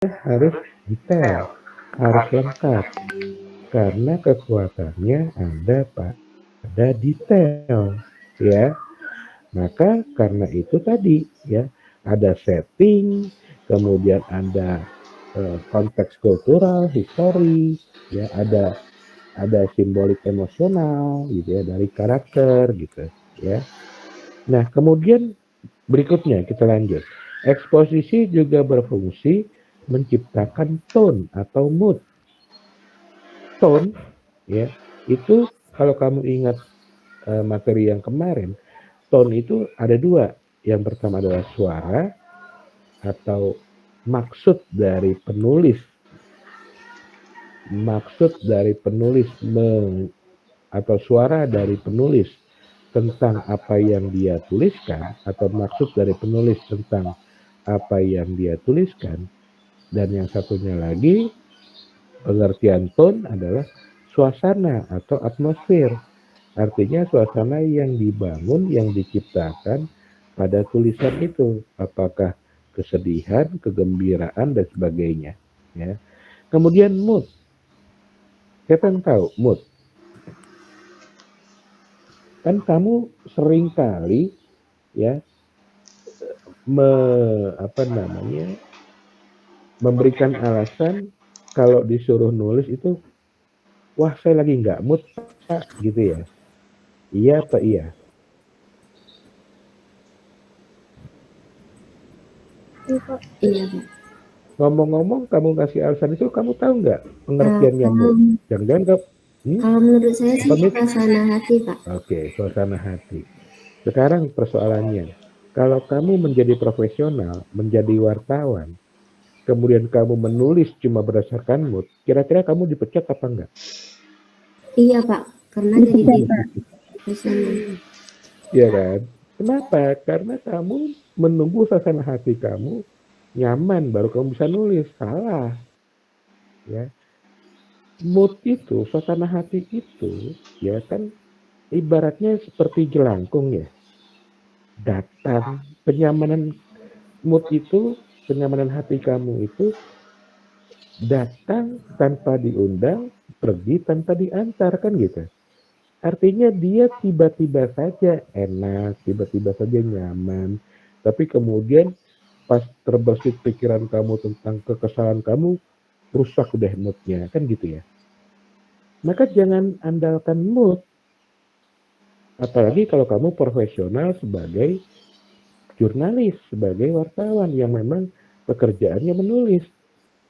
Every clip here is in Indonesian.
harus detail, harus lengkap, karena kekuatannya ada pada detail, ya. Maka karena itu tadi, ya, ada setting, kemudian ada konteks kultural, histori, ya, ada simbolik emosional, gitu ya, dari karakter, gitu, ya. Nah, kemudian berikutnya kita lanjut. Eksposisi juga berfungsi menciptakan tone atau mood. Tone, ya, itu kalau kamu ingat materi yang kemarin, tone itu ada dua. Yang pertama adalah suara atau maksud dari penulis. Maksud dari penulis atau suara dari penulis tentang apa yang dia tuliskan atau maksud dari penulis tentang apa yang dia tuliskan. Dan yang satunya lagi, pengertian tone adalah suasana atau atmosfer. Artinya suasana yang dibangun, yang diciptakan pada tulisan itu. Apakah kesedihan, kegembiraan, dan sebagainya. Ya. Kemudian mood. Siapa yang tahu mood? Kan kamu sering kali ya apa namanya memberikan alasan kalau disuruh nulis itu, wah saya lagi nggak mood Pak, gitu ya. Iya apa iya? Iya, Pak. Iya, Pak. Ngomong-ngomong kamu kasih alasan itu kamu tahu nggak pengertiannya mood? Kalau Jangan-jangan kamu kalau menurut saya sih pemit? suasana hati, Pak. Oke, suasana hati. Sekarang persoalannya, kalau kamu menjadi profesional, menjadi wartawan, kemudian kamu menulis cuma berdasarkan mood, kira-kira kamu dipecat apa enggak? Iya, Pak. Karena jadi diri sendiri. Iya kan? Kenapa? Karena kamu menunggu suasana hati kamu nyaman baru kamu bisa nulis. Salah, ya. Mood itu, suasana hati itu, ya kan ibaratnya seperti jelangkung ya. Datang, kenyamanan mood itu, kenyamanan hati kamu itu datang tanpa diundang, pergi tanpa diantar kan gitu. Artinya dia tiba-tiba saja enak, tiba-tiba saja nyaman, tapi kemudian pas terbesit pikiran kamu tentang kekesalan kamu, rusak deh moodnya, kan gitu ya. Maka jangan andalkan mood, apalagi kalau kamu profesional sebagai jurnalis, sebagai wartawan yang memang pekerjaannya menulis.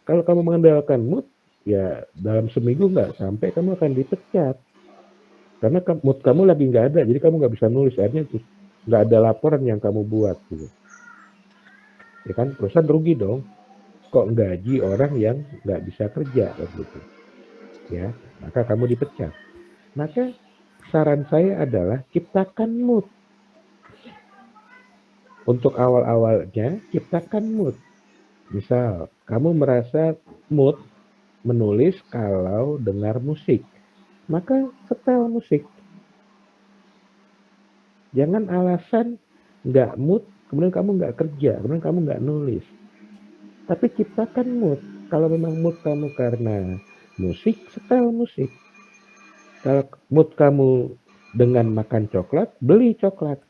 Kalau kamu mengandalkan mood, ya dalam seminggu nggak sampai kamu akan dipecat. Karena mood kamu lagi nggak ada, jadi kamu nggak bisa nulis. Akhirnya terus nggak ada laporan yang kamu buat. Gitu. Ya kan, perusahaan rugi dong. Kok gaji orang yang nggak bisa kerja, kan gitu. Ya, maka kamu dipecat. Maka saran saya adalah ciptakan mood. Untuk awal-awalnya, ciptakan mood. Misal, kamu merasa mood menulis kalau dengar musik. Maka setel musik. Jangan alasan nggak mood, kemudian kamu nggak kerja, kemudian kamu nggak nulis. Tapi ciptakan mood. Kalau memang mood kamu karena musik, setel musik. Kalau mood kamu dengan makan coklat, beli coklat.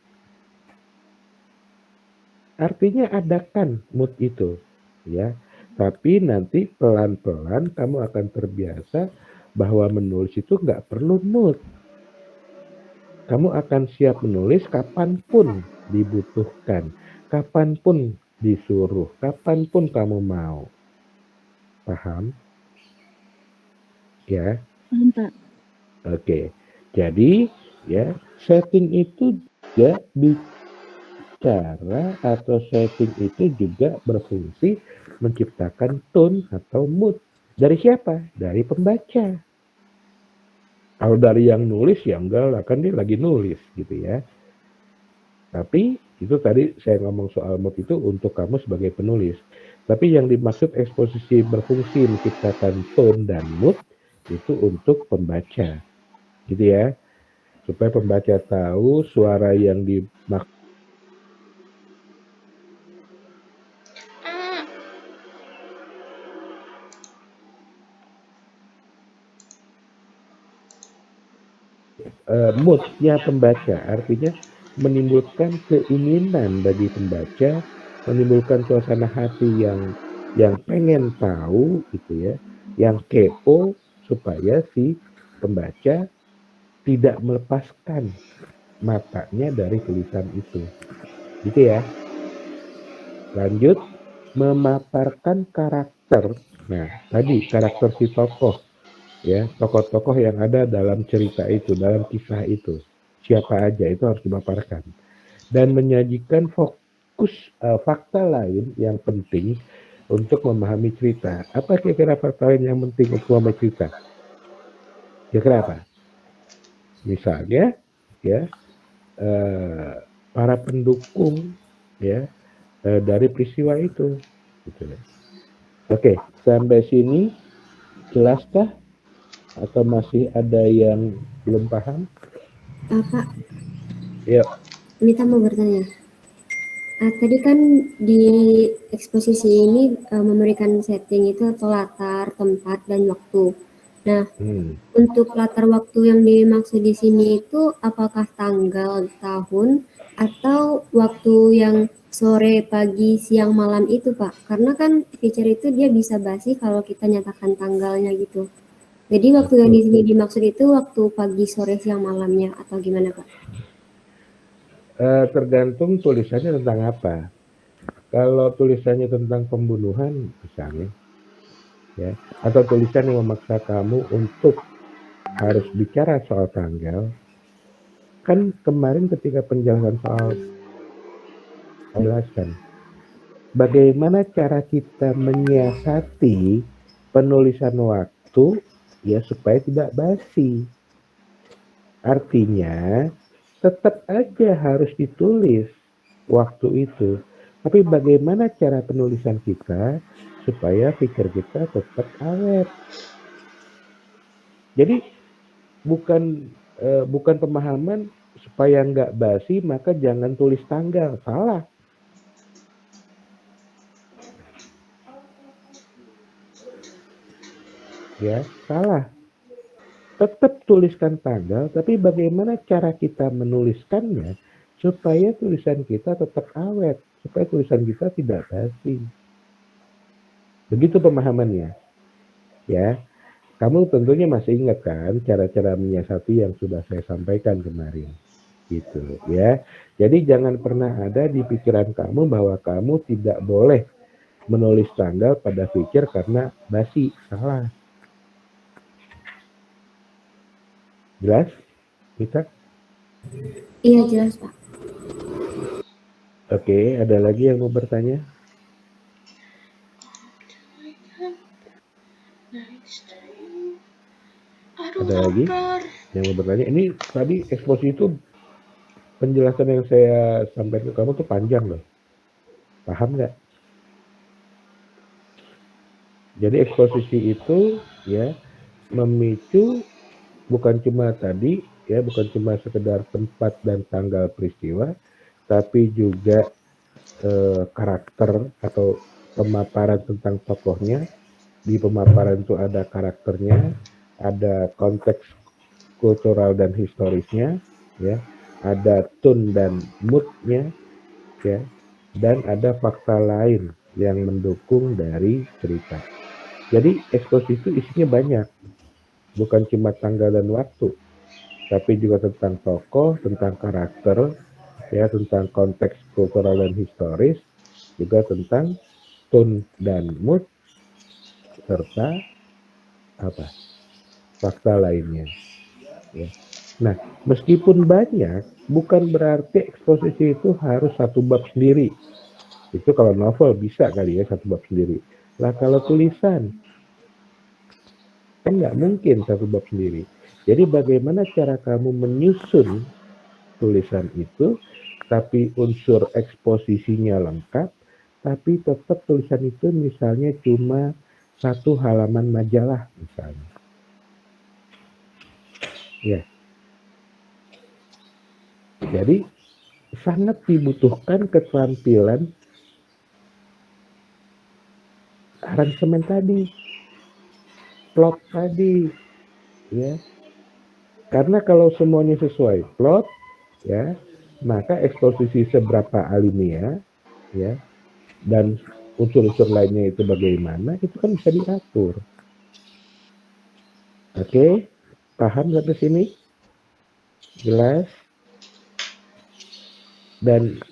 Artinya adakan mood itu, ya. Tapi nanti pelan-pelan kamu akan terbiasa bahwa menulis itu nggak perlu mood. Kamu akan siap menulis kapanpun dibutuhkan, kapanpun disuruh, kapanpun kamu mau. Paham? Ya, Paham, Pak. oke. Jadi, ya, setting itu juga bicara atau setting itu juga berfungsi menciptakan tone atau mood. Dari siapa? Dari pembaca. Kalau dari yang nulis ya enggak lah, kan dia lagi nulis gitu ya. Tapi itu tadi saya ngomong soal mood itu untuk kamu sebagai penulis. Tapi yang dimaksud eksposisi berfungsi menciptakan tone dan mood itu untuk pembaca, gitu ya. Supaya pembaca tahu suara yang dimaksud mood-nya pembaca, artinya menimbulkan keinginan bagi pembaca, menimbulkan suasana hati yang pengen tahu gitu ya, yang kepo supaya si pembaca tidak melepaskan matanya dari tulisan itu. Gitu ya. Lanjut, memaparkan karakter. Nah, tadi karakter si tokoh ya, tokoh-tokoh yang ada dalam cerita itu, dalam kisah itu. Siapa aja itu harus dipaparkan. Dan menyajikan fakta lain yang penting untuk memahami cerita. Apa kira-kira fakta lain yang penting untuk memahami cerita? Kira-kira apa? Misalnya, ya, eh, para pendukung ya dari peristiwa itu. Gitu ya. Oke, sampai sini jelaskah atau masih ada yang belum paham? Pak, Yuk. Mita mau bertanya. Tadi kan di eksposisi ini memberikan setting itu atau latar, tempat, dan waktu. Nah, untuk latar waktu yang dimaksud di sini itu apakah tanggal, tahun, atau waktu yang sore, pagi, siang, malam itu, Pak? Karena kan feature itu dia bisa basi kalau kita nyatakan tanggalnya gitu. Jadi waktu yang di sini dimaksud itu waktu pagi, sore, siang, malamnya atau gimana, Pak? Tergantung tulisannya tentang apa. Kalau tulisannya tentang pembunuhan misalnya, ya, atau tulisan yang memaksa kamu untuk harus bicara soal tanggal, kan kemarin ketika penjelasan soal penjelasan, bagaimana cara kita menyiasati penulisan waktu ya supaya tidak basi. Artinya tetap aja harus ditulis waktu itu. Tapi bagaimana cara penulisan kita supaya pikir kita tetap awet. Jadi bukan pemahaman supaya nggak basi maka jangan tulis tanggal. Salah. Ya, salah. Tetap tuliskan tanggal, tapi bagaimana cara kita menuliskannya supaya tulisan kita tetap awet, supaya tulisan kita tidak basi. Begitu pemahamannya. Ya, kamu tentunya masih ingat kan cara-cara menyiasati yang sudah saya sampaikan kemarin. Gitu ya. Jadi jangan pernah ada di pikiran kamu bahwa kamu tidak boleh menulis tanggal pada pikir karena basi. Salah. Jelas? Kita? Iya, jelas, Pak. Oke, ada lagi yang mau bertanya? Ada lagi yang mau bertanya? Ini tadi eksposisi itu penjelasan yang saya sampaikan ke kamu tuh panjang loh. Paham nggak? Jadi eksposisi itu ya memicu bukan cuma tadi ya, bukan cuma sekedar tempat dan tanggal peristiwa, tapi juga karakter atau pemaparan tentang tokohnya. Di pemaparan itu ada karakternya, ada konteks kultural dan historisnya, ya, ada tone dan moodnya, ya, dan ada fakta lain yang mendukung dari cerita. Jadi eksposisi itu isinya banyak, bukan cuma tanggal dan waktu, tapi juga tentang tokoh, tentang karakter, ya, tentang konteks kultural dan historis, juga tentang tone dan mood serta apa fakta lainnya. Ya. Nah, meskipun banyak, bukan berarti eksposisi itu harus satu bab sendiri. Itu kalau novel bisa kali ya satu bab sendiri. Lah kalau tulisan, kan nggak mungkin satu bab sendiri. Jadi bagaimana cara kamu menyusun tulisan itu, tapi unsur eksposisinya lengkap, tapi tetap tulisan itu misalnya cuma satu halaman majalah misalnya. Ya, jadi sangat dibutuhkan keterampilan aransemen tadi, plot tadi, ya, Karena kalau semuanya sesuai plot, ya, maka eksposisi seberapa alinea, ya, dan unsur-unsur lainnya itu bagaimana, itu kan bisa diatur. Oke, paham sampai sini? Jelas? Dan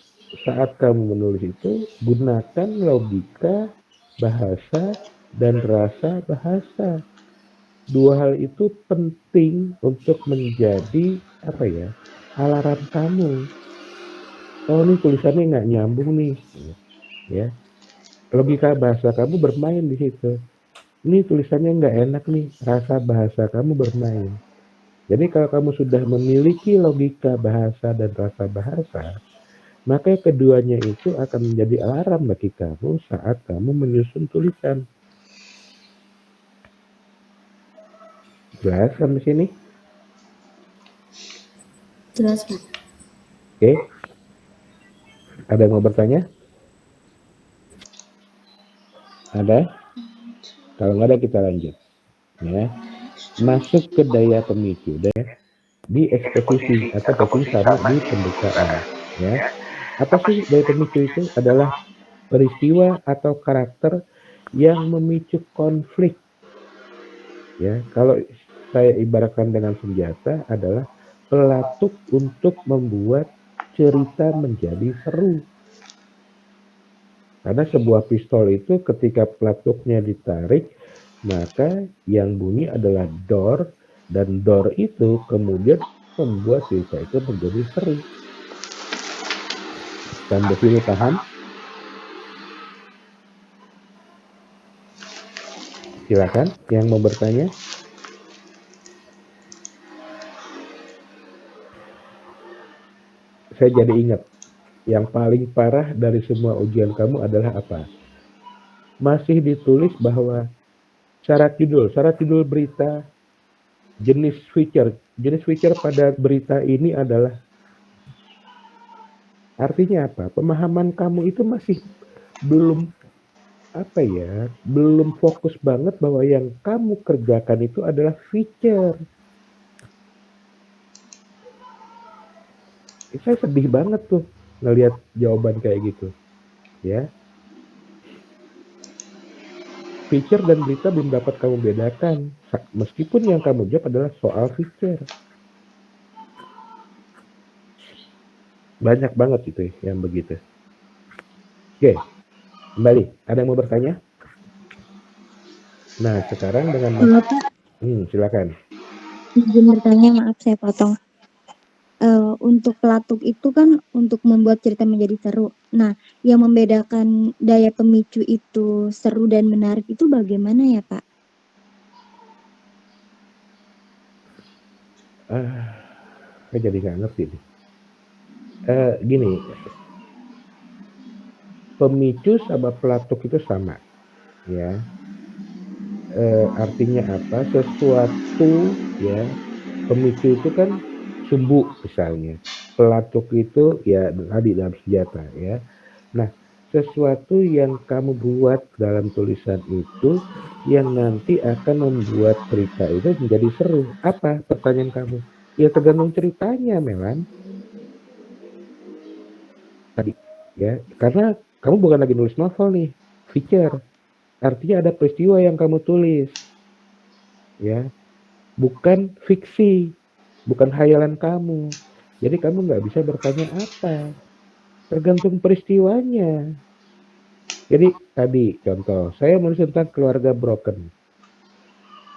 saat kamu menulis itu, gunakan logika, bahasa, dan rasa bahasa. Dua hal itu penting untuk menjadi alarm kamu. Oh, ini tulisannya nggak nyambung nih, ya. Logika bahasa kamu bermain di situ. Ini tulisannya nggak enak nih, rasa bahasa kamu bermain. Jadi kalau kamu sudah memiliki logika bahasa dan rasa bahasa, maka keduanya itu akan menjadi alarm bagi kamu saat kamu menyusun tulisan. Jelas sampai sini? Jelas, Pak. Oke. Ada yang mau bertanya? Ada? Kalau nggak ada kita lanjut. Ya. Masuk ke daya pemicu di eksposisi atau posisi sama di pembukaan. Ya. Apa sih daya pemicu itu? Adalah peristiwa atau karakter yang memicu konflik. Ya, kalau saya ibaratkan dengan senjata adalah pelatuk untuk membuat cerita menjadi seru. Karena sebuah pistol itu ketika pelatuknya ditarik, maka yang bunyi adalah door, dan door itu kemudian membuat cerita itu menjadi seru. Sampai sini paham? Silakan yang mau bertanya. Saya jadi ingat, yang paling parah dari semua ujian kamu adalah apa? Masih ditulis bahwa syarat judul berita, jenis feature pada berita ini adalah, artinya apa? Pemahaman kamu itu masih belum belum fokus banget bahwa yang kamu kerjakan itu adalah feature. Saya sedih banget tuh ngelihat jawaban kayak gitu, ya. Feature dan berita belum dapat kamu bedakan, meskipun yang kamu jawab adalah soal feature. Banyak banget itu yang begitu. Oke, kembali. Ada yang mau bertanya? Nah, sekarang dengan silakan. Izin bertanya, maaf saya potong. Untuk pelatuk itu kan untuk membuat cerita menjadi seru. Nah, yang membedakan daya pemicu itu seru dan menarik itu bagaimana ya, Pak? Saya jadi nggak ngerti nih. Gini, pemicu sama pelatuk itu sama, ya. Artinya apa? Sesuatu, ya. Pemicu itu kan sumbu misalnya. Pelatuk itu ya tadi dalam senjata, ya. Nah, sesuatu yang kamu buat dalam tulisan itu yang nanti akan membuat cerita itu menjadi seru. Apa pertanyaan kamu? Ya tergantung ceritanya, Melan. Tadi, ya. Karena kamu bukan lagi nulis novel nih, feature. Artinya ada peristiwa yang kamu tulis, ya. Bukan fiksi, bukan khayalan kamu. Jadi kamu nggak bisa bertanya apa, tergantung peristiwanya. Jadi tadi contoh, saya menulis tentang keluarga broken.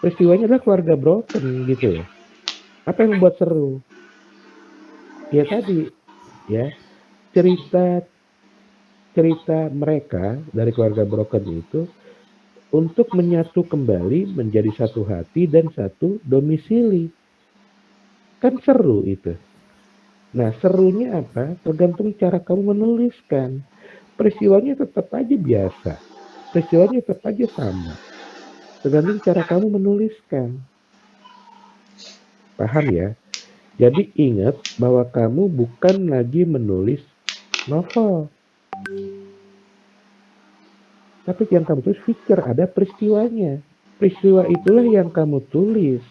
Peristiwanya adalah keluarga broken gitu. Apa yang membuat seru? Ya tadi, ya, cerita mereka dari keluarga broken itu untuk menyatu kembali menjadi satu hati dan satu domisili. Kan seru itu. Nah, serunya apa? Tergantung cara kamu menuliskan. Peristiwanya tetap aja biasa. Peristiwanya tetap aja sama. Tergantung cara kamu menuliskan. Paham ya? Jadi ingat bahwa kamu bukan lagi menulis novel. Tapi yang kamu tulis feature, ada peristiwanya. Peristiwa itulah yang kamu tulis.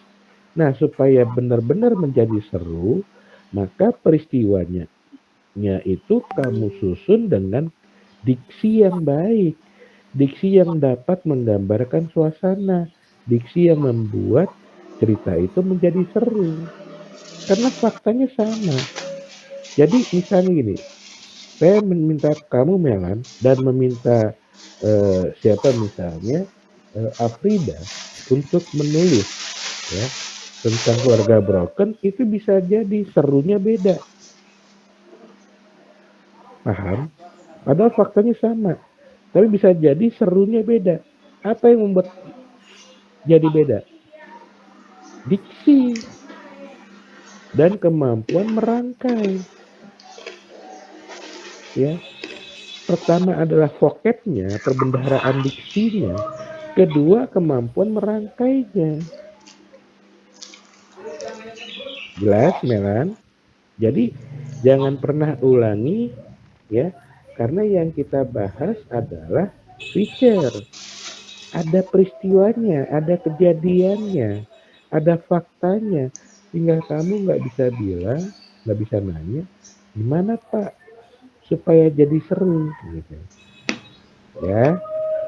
Nah, supaya benar-benar menjadi seru, maka peristiwanya itu kamu susun dengan diksi yang baik, diksi yang dapat menggambarkan suasana, diksi yang membuat cerita itu menjadi seru. Karena faktanya sama. Jadi misalnya gini, saya meminta kamu Melan dan meminta siapa misalnya Afrida untuk menulis ya tentang keluarga broken, itu bisa jadi serunya beda, paham? Padahal faktanya sama, tapi bisa jadi serunya beda. Apa yang membuat jadi beda? Diksi dan kemampuan merangkai. Ya, pertama adalah vocabnya, perbendaharaan diksinya. Kedua, kemampuan merangkainya. Jelas, Melan? Jadi jangan pernah ulangi ya, karena yang kita bahas adalah feature. Ada peristiwanya, ada kejadiannya, ada faktanya. Tinggal kamu nggak bisa bilang, nggak bisa nanya, gimana Pak supaya jadi seru gitu. Ya,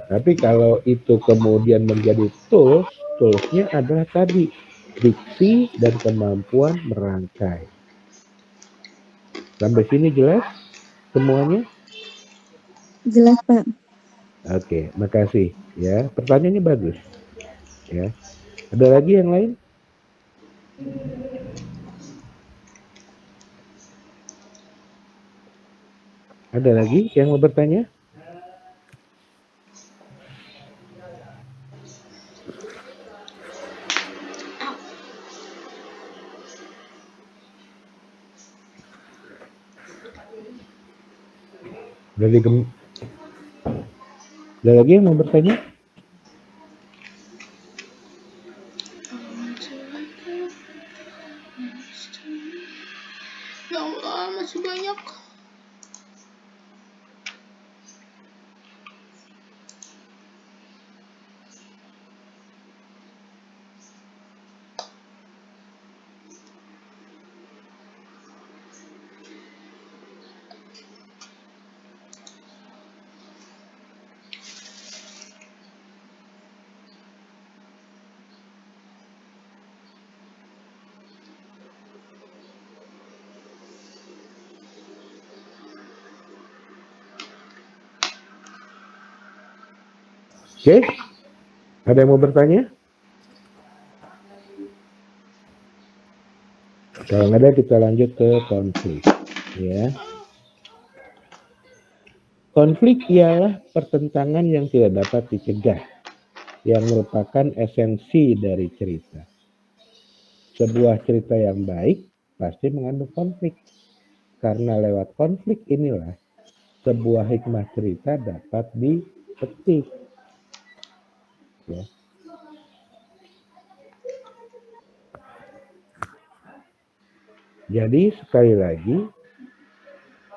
tapi kalau itu kemudian menjadi toolsnya adalah tadi diksi dan kemampuan merangkai. Sampai sini jelas semuanya? Jelas, Pak. Oke, makasih ya. Pertanyaannya bagus. Ya. Ada lagi yang lain? Ada lagi yang mau bertanya? Ada lagi yang mau bertanya? Ya Allah, masih banyak. Oke. Ada yang mau bertanya? Kalau nggak ada kita lanjut ke konflik. Ya. Konflik ialah pertentangan yang tidak dapat dicegah, yang merupakan esensi dari cerita. Sebuah cerita yang baik pasti mengandung konflik. Karena lewat konflik inilah sebuah hikmah cerita dapat dipetik. Ya. Jadi sekali lagi,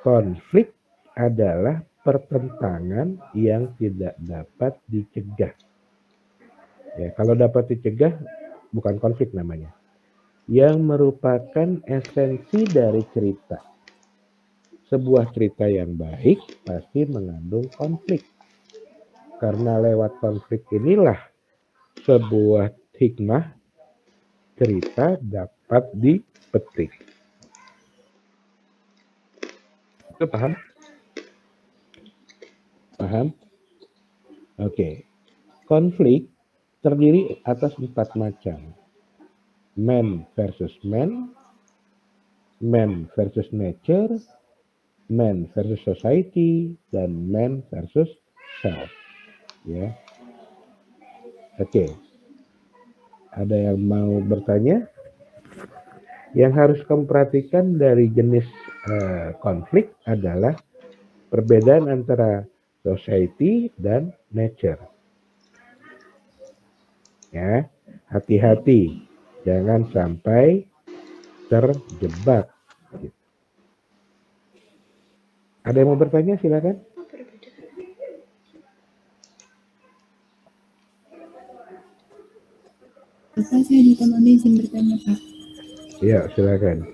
konflik adalah pertentangan yang tidak dapat dicegah. Ya, kalau dapat dicegah bukan konflik namanya. Yang merupakan esensi dari cerita. Sebuah cerita yang baik pasti mengandung konflik. Karena lewat konflik inilah sebuah hikmah cerita dapat dipetik. Itu paham? Paham? Oke. Konflik terdiri atas 4 macam. Man versus man versus nature, man versus society, dan man versus self. Ya. Oke. Ada yang mau bertanya? Yang harus kamu perhatikan dari jenis konflik adalah perbedaan antara society dan nature. Ya, hati-hati, jangan sampai terjebak. Ada yang mau bertanya? Silakan. Bapak, saya ditemani izin bertanya, Pak. Iya, silakan.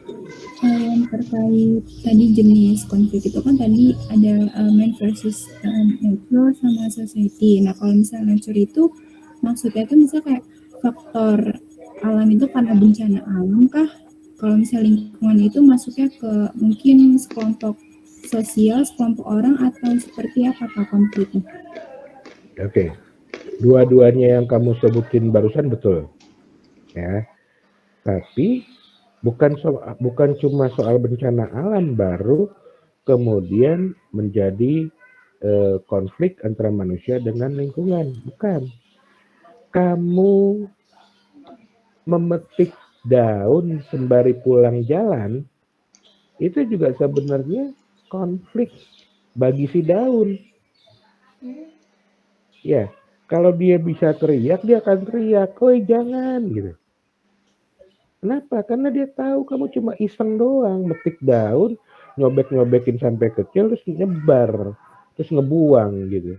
Yang terkait tadi jenis konflik itu kan tadi ada man versus nature sama society. Nah, kalau misalnya nature itu maksudnya itu misalnya kayak faktor alam itu karena bencana alam kah? Kalau misalnya lingkungan itu masuknya ke mungkin sekelompok sosial, sekelompok orang, atau seperti apa Pak konfliknya? Oke. Dua-duanya yang kamu sebutin barusan betul. Ya. Tapi bukan cuma soal bencana alam baru kemudian menjadi konflik antara manusia dengan lingkungan. Bukan. Kamu memetik daun sembari pulang jalan, itu juga sebenarnya konflik bagi si daun. Ya, kalau dia bisa teriak, dia akan teriak, "Oi jangan," gitu. Kenapa? Karena dia tahu kamu cuma iseng doang, metik daun, nyobek-nyobekin sampai kecil, terus nyebar, terus ngebuang gitu.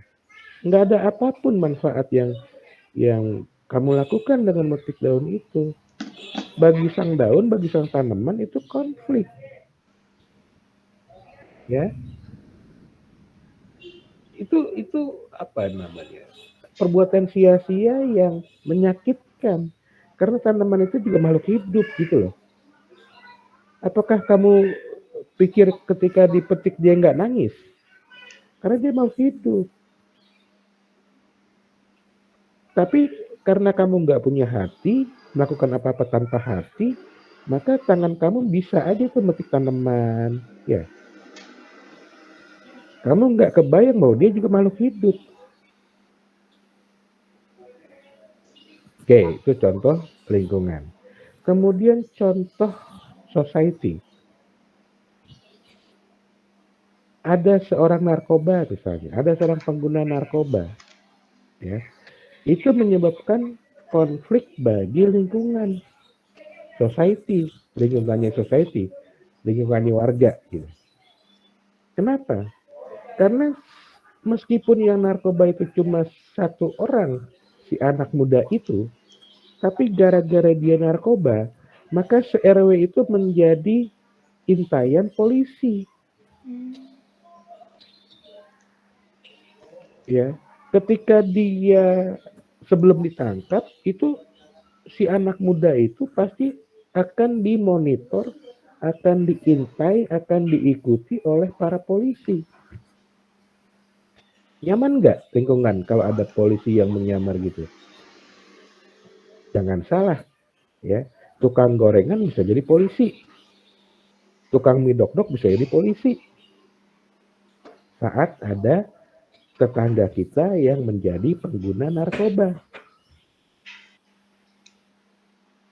Nggak ada apapun manfaat yang kamu lakukan dengan metik daun itu. Bagi sang daun, bagi sang tanaman itu konflik. Ya, itu apa namanya? Perbuatan sia-sia yang menyakitkan. Karena tanaman itu juga makhluk hidup gitu loh. Apakah kamu pikir ketika dipetik dia nggak nangis? Karena dia makhluk hidup. Tapi karena kamu nggak punya hati, melakukan apa-apa tanpa hati, maka tangan kamu bisa aja tuh metik tanaman. Ya, kamu nggak kebayang bahwa dia juga makhluk hidup. Oke, itu contoh lingkungan. Kemudian contoh society. Ada seorang narkoba misalnya, ada seorang pengguna narkoba, ya, itu menyebabkan konflik bagi lingkungan, society, lingkungannya warga, gitu. Kenapa? Karena meskipun yang narkoba itu cuma satu orang, si anak muda itu, tapi gara-gara dia narkoba, maka se-RW itu menjadi intayan polisi. Ya, ketika dia sebelum ditangkap itu si anak muda itu pasti akan dimonitor, akan diintai, akan diikuti oleh para polisi. Nyaman nggak lingkungan kalau ada polisi yang menyamar gitu? Jangan salah, ya. Tukang gorengan bisa jadi polisi, tukang mie dok-dok bisa jadi polisi. Saat ada tetangga kita yang menjadi pengguna narkoba.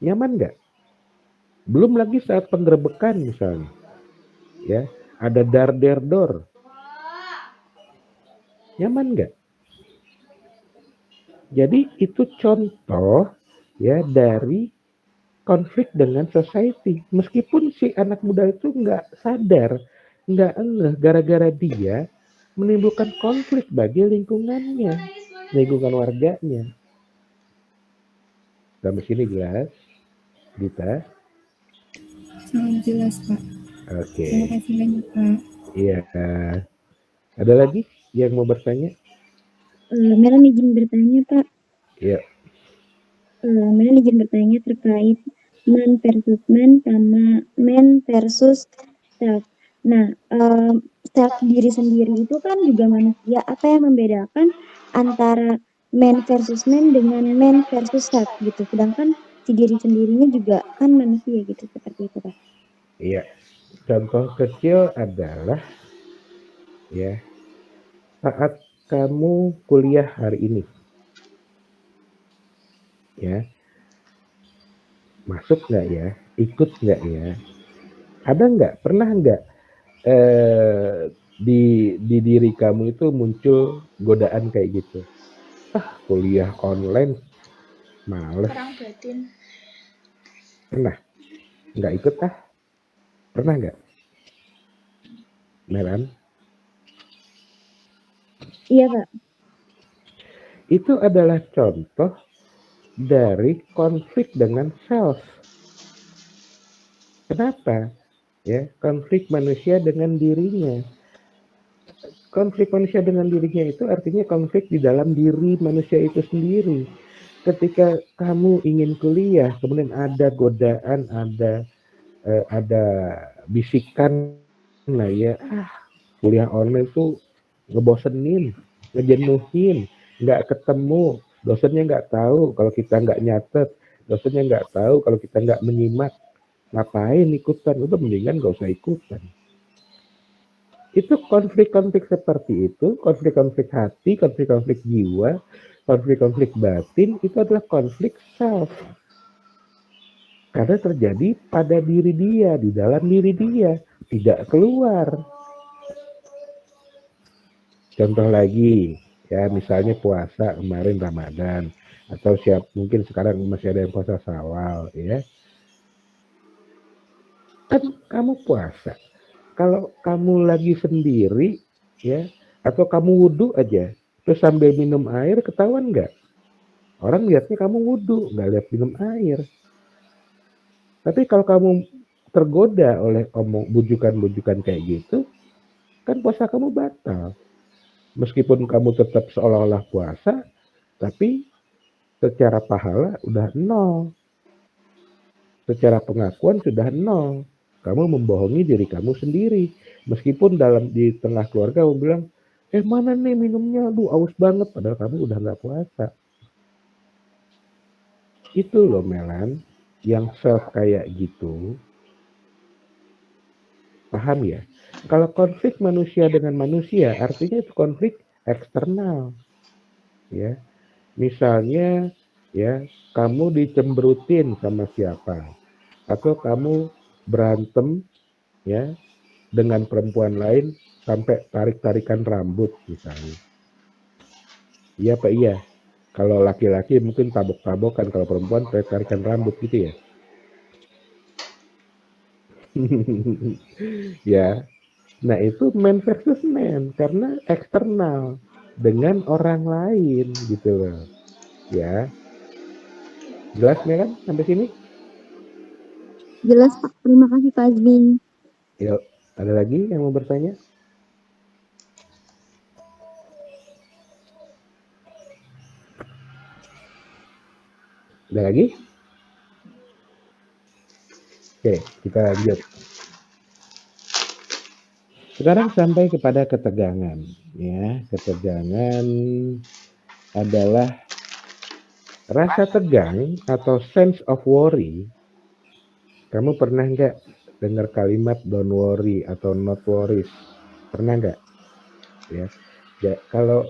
Nyaman nggak? Belum lagi saat penggerebekan misalnya. Ya, ada dar-der-dor. Nyaman nggak? Jadi itu contoh ya dari konflik dengan society. Meskipun si anak muda itu nggak sadar, nggak ngeh gara-gara dia menimbulkan konflik bagi lingkungannya, lingkungan warganya. Sampai sini jelas, Dita? Sangat jelas Pak. Oke. Terima kasih banyak Pak. Iya. Ada lagi yang mau bertanya? Melan izin bertanya Pak. Iya. Melan izin bertanya terkait man versus man sama man versus self. Nah, self diri sendiri itu kan juga manusia. Apa yang membedakan antara man versus man dengan man versus self gitu? Sedangkan si diri sendirinya juga kan manusia gitu, seperti itu Pak. Iya. Contoh kecil adalah ya saat kamu kuliah hari ini, ya masuk nggak ya, ikut nggak ya, ada nggak, pernah nggak di diri kamu itu muncul godaan kayak gitu, kuliah online males, pernah nggak ikut pernah nggak Melan? Iya Pak. Itu adalah contoh dari konflik dengan self. Kenapa? Ya, konflik manusia dengan dirinya. Konflik manusia dengan dirinya itu artinya konflik di dalam diri manusia itu sendiri. Ketika kamu ingin kuliah, kemudian ada godaan, ada bisikan lah ya, kuliah online tuh ngebosenin, ngejenuhin, nggak ketemu, dosennya nggak tahu kalau kita nggak nyatet, dosennya nggak tahu kalau kita nggak menyimak, ngapain ikutan, udah mendingan nggak usah ikutan. Itu konflik-konflik seperti itu, konflik-konflik hati, konflik-konflik jiwa, konflik-konflik batin, itu adalah konflik self. Karena terjadi pada diri dia, di dalam diri dia, tidak keluar. Contoh lagi, ya misalnya puasa kemarin Ramadan, atau mungkin sekarang masih ada yang puasa Syawal, ya. Kan kamu puasa. Kalau kamu lagi sendiri, ya, atau kamu wudhu aja, terus sambil minum air, ketahuan nggak? Orang lihatnya kamu wudhu, nggak lihat minum air. Tapi kalau kamu tergoda oleh bujukan-bujukan kayak gitu, kan puasa kamu batal. Meskipun kamu tetap seolah-olah puasa, tapi secara pahala udah nol. Secara pengakuan sudah nol. Kamu membohongi diri kamu sendiri. Meskipun di tengah keluarga kamu bilang, mana nih minumnya, aus banget. Padahal kamu udah nggak puasa. Itu loh Melan, yang self kayak gitu. Paham ya? Kalau konflik manusia dengan manusia, artinya itu konflik eksternal. Ya, misalnya ya, kamu dicemberutin sama siapa, atau kamu berantem ya dengan perempuan lain sampai tarik-tarikan rambut misalnya. Iya Pak, iya. Kalau laki-laki mungkin tabok-tabokan, kalau perempuan tarik-tarikan rambut gitu ya. Ya. Nah, itu man versus man karena eksternal dengan orang lain gitu loh. Ya. Jelas ya kan sampai sini? Jelas Pak, terima kasih Pak Azmin. Yuk, ada lagi yang mau bertanya? Ada lagi? Oke, kita lanjut. Sekarang sampai kepada ketegangan. Ya, ketegangan adalah rasa tegang atau sense of worry. Kamu pernah nggak dengar kalimat don't worry atau not worries? Pernah nggak? Ya, kalau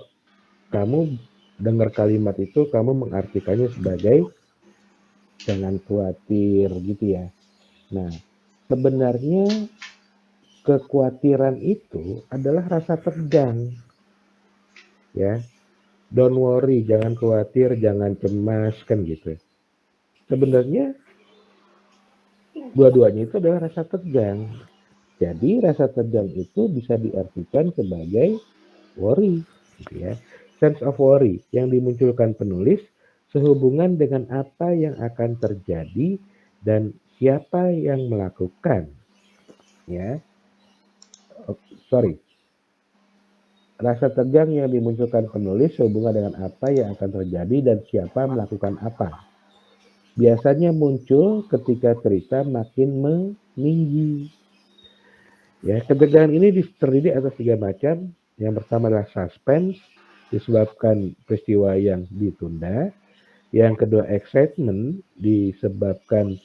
kamu dengar kalimat itu, kamu mengartikannya sebagai jangan khawatir gitu ya. Nah, sebenarnya kekhawatiran itu adalah rasa tegang. Ya, don't worry, jangan khawatir, jangan cemas kan gitu. Sebenarnya dua-duanya itu adalah rasa tegang. Jadi rasa tegang itu bisa diartikan sebagai worry, gitu ya. Sense of worry yang dimunculkan penulis sehubungan dengan apa yang akan terjadi dan siapa yang melakukan. Ya, rasa tegang yang dimunculkan penulis sehubungan dengan apa yang akan terjadi dan siapa melakukan apa. Biasanya muncul ketika cerita makin meninggi. Ya, ketegangan ini terdiri atas 3 macam. Yang pertama adalah suspense, disebabkan peristiwa yang ditunda. Yang kedua excitement, disebabkan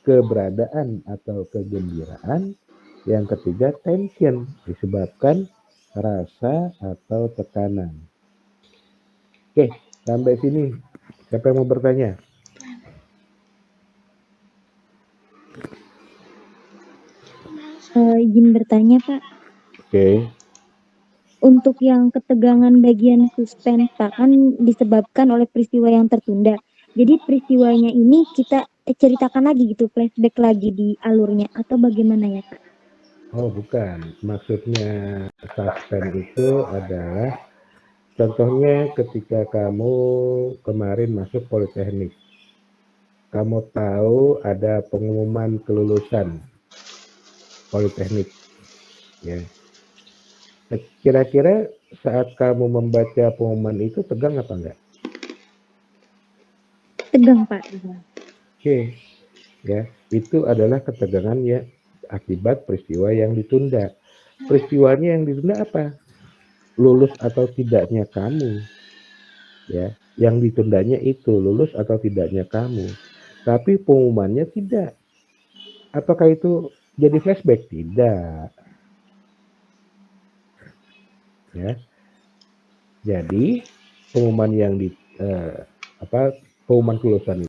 keberadaan atau kegembiraan. Yang ketiga tension, disebabkan rasa atau tekanan. Oke, sampai sini. Siapa yang mau bertanya? Izin bertanya Pak. Oke. Untuk yang ketegangan bagian suspense Pak, kan disebabkan oleh peristiwa yang tertunda. Jadi peristiwanya ini kita ceritakan lagi gitu, flashback lagi di alurnya atau bagaimana ya Pak? Oh bukan, maksudnya suspense itu adalah contohnya ketika kamu kemarin masuk politeknik. kamu tahu ada pengumuman kelulusan politeknik, ya. Kira-kira saat kamu membaca pengumuman itu tegang apa enggak? Tegang, Pak. Oke, ya. Itu adalah ketegangan ya akibat peristiwa yang ditunda. Peristiwanya yang ditunda apa? Lulus atau tidaknya kamu. Ya, yang ditundanya itu lulus atau tidaknya kamu. Tapi pengumumannya tidak. Apakah itu jadi flashback? Tidak. Ya. Jadi pengumuman yang pengumuman kelulusan